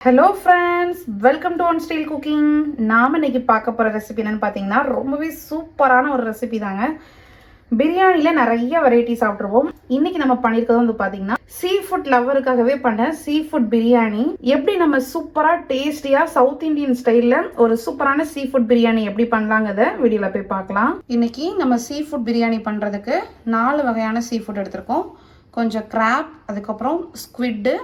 Hello friends, welcome to one style cooking. நாம் இன்னைக்கு பார்க்க போகிற ரெசிபி என்னென்னு பார்த்தீங்கன்னா ரொம்பவே சூப்பரான ஒரு ரெசிபி தாங்க. பிரியாணியில் நிறைய வெரைட்டி சாப்பிட்ருவோம். இன்னைக்கு நம்ம பண்ணியிருக்கிறது வந்து பார்த்தீங்கன்னா சீ ஃபுட் லவருக்காகவே பண்ண சீ ஃபுட் பிரியாணி. எப்படி நம்ம சூப்பராக டேஸ்டியாக சவுத் இண்டியன் ஸ்டைலில் ஒரு சூப்பரான சீ ஃபுட் பிரியாணி எப்படி பண்ணலாங்கிறத வீடியோவில் போய் பார்க்கலாம். இன்னைக்கு நம்ம சீ ஃபுட் பிரியாணி பண்ணுறதுக்கு 4 வகையான சீ ஃபுட் எடுத்திருக்கோம். கொஞ்சம் கிராப், அதுக்கப்புறம் ஸ்குவிட்டு,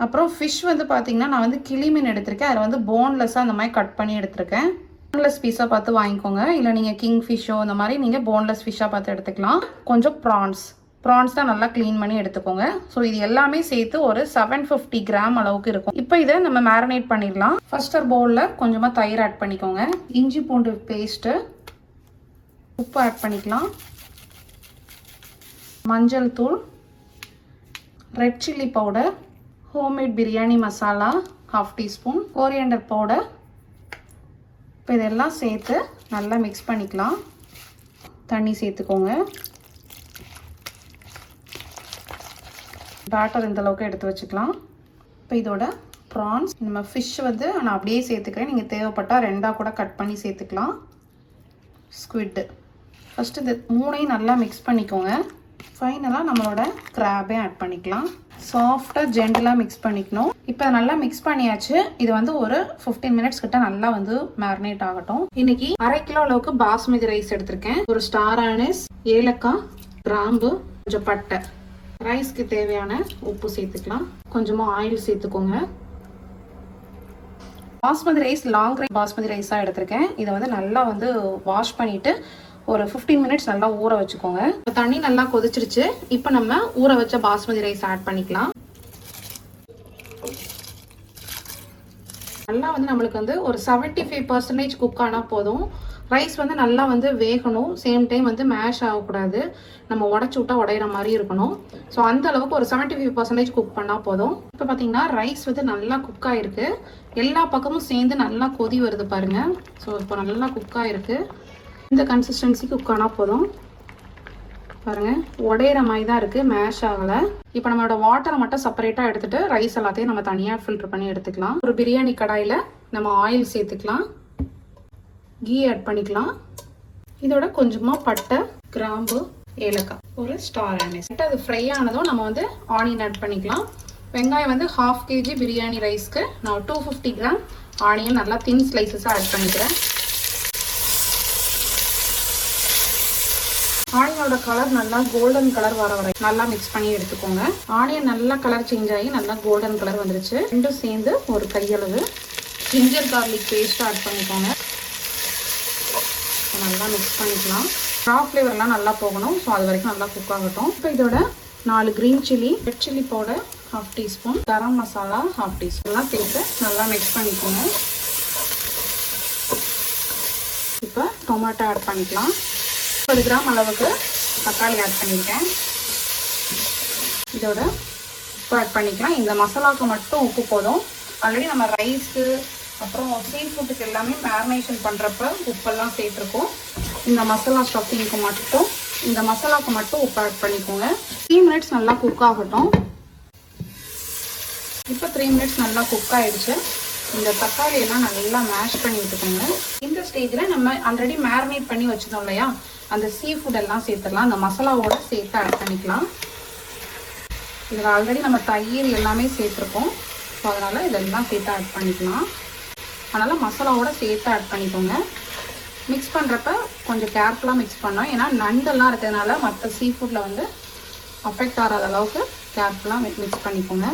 அப்புறம் ஃபிஷ் வந்து பார்த்தீங்கன்னா நான் வந்து கிளி மீன் எடுத்திருக்கேன். அதில் வந்து போன்லெஸ்ஸாக அந்த மாதிரி கட் பண்ணி எடுத்திருக்கேன். போன்லெஸ் பீஸாக பார்த்து வாங்கிக்கோங்க, இல்லை நீங்கள் கிங் ஃபிஷ்ஷோ இந்த மாதிரி நீங்கள் போன்லெஸ் ஃபிஷ்ஷாக பார்த்து எடுத்துக்கலாம். கொஞ்சம் ப்ரான்ஸ் தான் நல்லா க்ளீன் பண்ணி எடுத்துக்கோங்க. ஸோ இது எல்லாமே சேர்த்து ஒரு 750 கிராம் அளவுக்கு இருக்கும். இப்போ இதை நம்ம மேரினேட் பண்ணிடலாம். ஃபர்ஸ்ட் ஒரு பவுலில் கொஞ்சமாக தயிர் ஆட் பண்ணிக்கோங்க, இஞ்சி பூண்டு பேஸ்ட்டு, உப்பு ஆட் பண்ணிக்கலாம், மஞ்சள் தூள், red chilli powder, homemade biryani masala 1/2 teaspoon, coriander powder. இப்போ இதெல்லாம் சேர்த்து நல்லா மிக்ஸ் பண்ணிக்கலாம். தண்ணி சேர்த்துக்கோங்க. பேட்டர் இந்த அளவுக்கு எடுத்து வச்சுக்கலாம். இப்போ இதோட ப்ரான்ஸ், நம்ம ஃபிஷ் வந்து நான் அப்படியே சேர்த்துக்கிறேன். நீங்கள் தேவைப்பட்டால் 2ஆக கூட கட் பண்ணி சேர்த்துக்கலாம். ஸ்குவிட்டு ஃபஸ்ட்டு இது 3ஐயும் நல்லா மிக்ஸ் பண்ணிக்கோங்க. ஃபைனலாக நம்மளோட கிராபே ஆட் பண்ணிக்கலாம். சாஃப்டாக ஜென்டலாக மிக்ஸ் பண்ணிக்கணும். இப்போ நல்லா மிக்ஸ் பண்ணியாச்சு. இது வந்து ஒரு 15 மினிட்ஸ் கிட்ட நல்லா வந்து மேரினேட் ஆகட்டும். இன்னைக்கு 1/2 கிலோ அளவுக்கு பாஸ்மதி ரைஸ் எடுத்திருக்கேன். ஒரு ஸ்டார் ஆனிஸ், ஏலக்காய், கிராம்பு, கொஞ்சம் பட்டை. ரைஸ்க்கு தேவையான உப்பு சேர்த்துக்கலாம். கொஞ்சமாக ஆயில் சேர்த்துக்கோங்க. Basmati rice long rice basmati ரைஸாக எடுத்திருக்கேன். இதை வந்து நல்லா வந்து வாஷ் பண்ணிட்டு ஒரு 15 மினிட்ஸ் நல்லா ஊற வச்சுக்கோங்க. தண்ணி நல்லா கொதிச்சிருச்சு. இப்போ நம்ம ஊற வச்ச பாஸ்மதி ரைஸ் ஆட் பண்ணிக்கலாம். நல்லா வந்து நம்மளுக்கு வந்து ஒரு 75% குக் ஆனால் போதும். ரைஸ் வந்து நல்லா வந்து வேகணும். சேம் டைம் வந்து மேஷ் ஆகக்கூடாது. நம்ம உடச்சி விட்டா உடையிற மாதிரி இருக்கணும். ஸோ அந்த அளவுக்கு ஒரு 75% குக் பண்ணால் போதும். இப்போ பார்த்தீங்கன்னா ரைஸ் வந்து நல்லா குக் ஆகிருக்கு. எல்லா பக்கமும் சேர்ந்து நல்லா கொதி வருது பாருங்க. ஸோ இப்போ நல்லா குக் ஆகிருக்கு. இந்த கன்சிஸ்டன்சி குக் ஆனால் போதும். பாருங்கள், உடையிற மாதிரி தான் இருக்குது, மேஷ் ஆகலை. இப்போ நம்மளோட வாட்டரை மட்டும் செப்பரேட்டாக எடுத்துகிட்டு ரைஸ் எல்லாத்தையும் நம்ம தனியாக ஃபில்டர் பண்ணி எடுத்துக்கலாம். ஒரு பிரியாணி கடாயில் நம்ம ஆயில் சேர்த்துக்கலாம், கீ ஆட் பண்ணிக்கலாம். இதோட கொஞ்சமாக பட்டை, கிராம்பு, ஏலக்காய், ஒரு ஸ்டார் ஆனிஸ். அது ஃப்ரை ஆனதும் நம்ம வந்து ஆனியன் ஆட் பண்ணிக்கலாம். வெங்காயம் வந்து 1/2 kg பிரியாணி ரைஸ்க்கு நான் 250 கிராம் ஆனியன் நல்லா தின் ஸ்லைசஸாக ஆட் பண்ணிக்கிறேன். ஆனியனோட கலர் நல்லா கோல்டன் கலர் வர வரை நல்லா மிக்ஸ் பண்ணி எடுத்துக்கோங்க. ஆனியன் நல்லா கலர் சேஞ்ச் ஆகி நல்லா கோல்டன் கலர் வந்துருச்சு. ரெண்டும் சேர்ந்து ஒரு கையளவு ஜிஞ்சர் கார்லிக் பேஸ்ட் ஆட் பண்ணிக்கோங்க. நல்லா மிக்ஸ் பண்ணிக்கலாம். ரா ஃப்ளேவர்லாம் நல்லா போகணும். ஸோ அது வரைக்கும் நல்லா குக் ஆகட்டும். இப்போ இதோட 4 green chilli, red chilli powder 1/2 teaspoon, garam masala 1/2 teaspoon எல்லாம் சேர்த்து நல்லா மிக்ஸ் பண்ணிக்கோங்க. இப்போ டொமேட்டோ ஆட் பண்ணிக்கலாம். 30 கிராம் அளவுக்கு தக்காளி ஆட் பண்ணியிருக்கேன். இதோட உப்பு ஆட் பண்ணிக்கலாம். இந்த மசாலாவுக்கு மட்டும் உப்பு போதும். ஆல்ரெடி நம்ம ரைஸு அப்புறம் சீ ஃபுட்டுக்கு எல்லாமே மேரினேஷன் பண்ணுறப்ப உப்பெல்லாம் சேர்த்துருக்கோம். இந்த மசாலா ஸ்டஃபிங்க்கு மட்டும் இந்த மசாலாவுக்கு மட்டும் உப்பு ஆட் பண்ணிக்கோங்க. 3 மினிட்ஸ் நல்லா குக் ஆகட்டும். இப்போ 3 மினிட்ஸ் நல்லா குக் ஆகிடுச்சு. இந்த தக்காளி எல்லாம் நல்லா மேஷ் பண்ணி விட்டுக்கோங்க. இந்த ஸ்டேஜில் நம்ம ஆல்ரெடி மேரினேட் பண்ணி வச்சுருந்தோம் இல்லையா, அந்த சீ ஃபுட் எல்லாம் சேர்த்துடலாம். அந்த மசாலாவோட சேர்த்து ஆட் பண்ணிக்கலாம். இதில் ஆல்ரெடி நம்ம தயிர் எல்லாமே சேர்த்துருக்கோம். ஸோ அதனால் இதெல்லாம் சேர்த்து ஆட் பண்ணிக்கலாம். அதனால் மசாலாவோட சேர்த்து ஆட் பண்ணிக்கோங்க. மிக்ஸ் பண்ணுறப்ப கொஞ்சம் கேர்ஃபுல்லாக மிக்ஸ் பண்ணோம். ஏன்னா நண்டெல்லாம் இருக்கிறதுனால மற்ற சீ ஃபுட்டில் வந்து அஃபெக்ட் ஆகாத அளவுக்கு கேர்ஃபுல்லாக மிக்ஸ் பண்ணிக்கோங்க.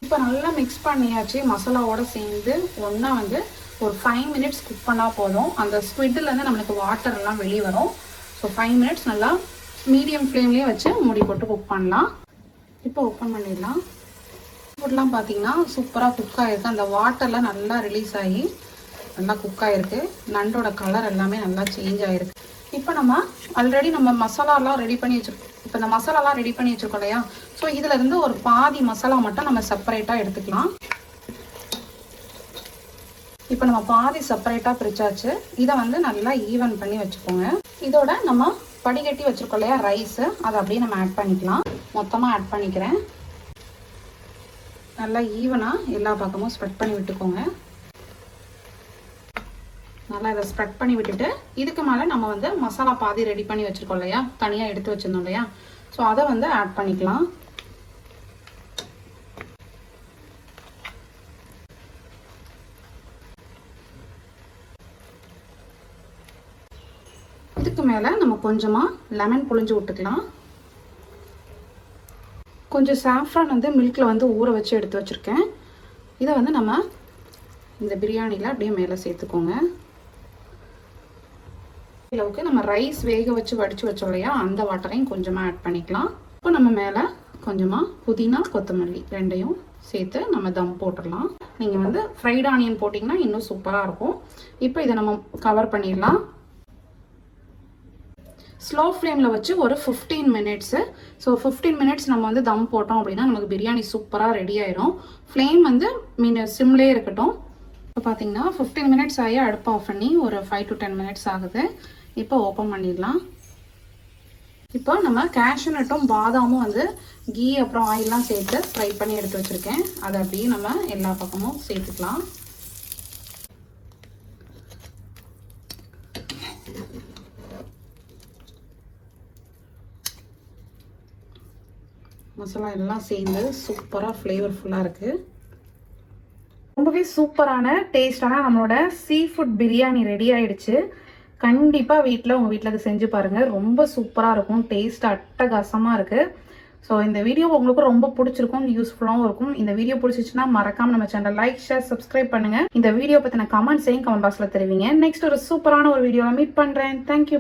இப்போ நல்லா மிக்ஸ் பண்ணியாச்சு. மசாலாவோட சேர்ந்து ஒன்றா வந்து ஒரு 5 மினிட்ஸ் குக் பண்ணால் போதும். அந்த ஸ்குவிட்லேருந்து நம்மளுக்கு வாட்டர் எல்லாம் வெளியே வரும். ஸோ 5 மினிட்ஸ் நல்லா மீடியம் ஃப்ளேம்லேயே வச்சு மூடி போட்டு குக் பண்ணலாம். இப்போ ஓப்பன் பண்ணிடலாம். ஃபுட்லாம் பார்த்தீங்கன்னா சூப்பராக குக் ஆகிருக்கு. அந்த வாட்டர்லாம் நல்லா ரிலீஸ் ஆகி நல்லா குக் ஆகிருக்கு. நண்டோட கலர் எல்லாமே நல்லா சேஞ்ச் ஆகிருக்கு. இப்போ நம்ம ஆல்ரெடி நம்ம மசாலாலாம் ரெடி பண்ணி வச்சுருக்கோம். இப்போ இந்த மசாலாலாம் ரெடி பண்ணி வச்சுருக்கோம் இல்லையா, ஸோ இதிலேருந்து ஒரு பாதி மசாலா மட்டும் நம்ம செப்பரேட்டாக எடுத்துக்கலாம். இப்போ நம்ம பாதி செப்பரேட்டாக பிரிச்சாச்சு. இதை வந்து நல்லா ஈவன் பண்ணி வச்சுக்கோங்க. இதோட நம்ம படிகட்டி வச்சுருக்கோம் இல்லையா ரைஸு, அதை அப்படியே நம்ம ஆட் பண்ணிக்கலாம். மொத்தமாக ஆட் பண்ணிக்கிறேன். நல்லா ஈவனாக எல்லா பக்கமும் ஸ்ப்ரெட் பண்ணி விட்டுக்கோங்க. நல்லா இதை ஸ்ப்ரெட் பண்ணி விட்டுட்டு இதுக்கு மேலே நம்ம வந்து மசாலா பாதி ரெடி பண்ணி வச்சுருக்கோம் இல்லையா, தனியாக எடுத்து வச்சுருந்தோம் இல்லையா, ஸோ அதை வந்து ஆட் பண்ணிக்கலாம். இதுக்கு மேலே நம்ம கொஞ்சமாக லெமன் புழிஞ்சு விட்டுக்கலாம். கொஞ்சம் சாஃப்ரான் வந்து மில்கில் வந்து ஊற வச்சு எடுத்து வச்சுருக்கேன். இதை வந்து நம்ம இந்த பிரியாணியில் அப்படியே மேலே சேர்த்துக்கோங்க. அளவுக்கு நம்ம ரைஸ் வேக வச்சு வடித்து வச்சோம் இல்லையா, அந்த வாட்டரையும் கொஞ்சமாக ஆட் பண்ணிக்கலாம். இப்போ நம்ம மேலே கொஞ்சமாக புதினா கொத்தமல்லி ரெண்டையும் சேர்த்து நம்ம தம் போட்டுடலாம். நீங்கள் வந்து ஃப்ரைட் ஆனியன் போட்டிங்கன்னா இன்னும் சூப்பராக இருக்கும். இப்போ இதை நம்ம கவர் பண்ணிடலாம். ஸ்லோ ஃப்ளேமில் வச்சு ஒரு 15 மினிட்ஸு. ஸோ 15 மினிட்ஸ் நம்ம வந்து தம் போட்டோம் அப்படின்னா நமக்கு பிரியாணி சூப்பராக ரெடி ஆயிரும். ஃப்ளேம் வந்து சிம்லேயே இருக்கட்டும். இப்போ பார்த்தீங்கன்னா 15 மினிட்ஸ் ஆகி அடுப்பு ஆஃப் பண்ணி ஒரு 5 to 10 மினிட்ஸ் ஆகுது. இப்போ ஓப்பன் பண்ணிடலாம். இப்போ நம்ம கேஷ்யூ நட்டும் பாதாமும் வந்து கீ அப்புறம் ஆயிலெலாம் சேர்த்து ஃப்ரை பண்ணி எடுத்து வச்சுருக்கேன். அதை அப்படியே நம்ம எல்லா பக்கமும் சேர்த்துக்கலாம். மசாலா எல்லாம் சேர்ந்து சூப்பராக ஃப்ளேவர்ஃபுல்லாக இருக்குது. ரொம்பவே சூப்பரான டேஸ்டான நம்மளோட சீ ஃபுட் பிரியாணி ரெடி ஆயிடுச்சு. கண்டிப்பாக வீட்டில் உங்கள் வீட்டில் அதை செஞ்சு பாருங்கள். ரொம்ப சூப்பராக இருக்கும். டேஸ்ட் அட்டகாசமாக இருக்குது. ஸோ இந்த வீடியோ உங்களுக்கு ரொம்ப பிடிச்சிருக்கும், யூஸ்ஃபுல்லாகவும் இருக்கும். இந்த வீடியோ பிடிச்சிச்சுன்னா மறக்காமல் நம்ம சேனல் லைக் ஷேர் சப்ஸ்கிரைப் பண்ணுங்கள். இந்த வீடியோ பற்றின கமெண்ட்ஸையும் கமெண்ட் பாக்ஸில் தெரிவிங்க. நெக்ஸ்ட் ஒரு சூப்பரான ஒரு வீடியோவில் மீட் பண்ணுறேன். தேங்க்யூ.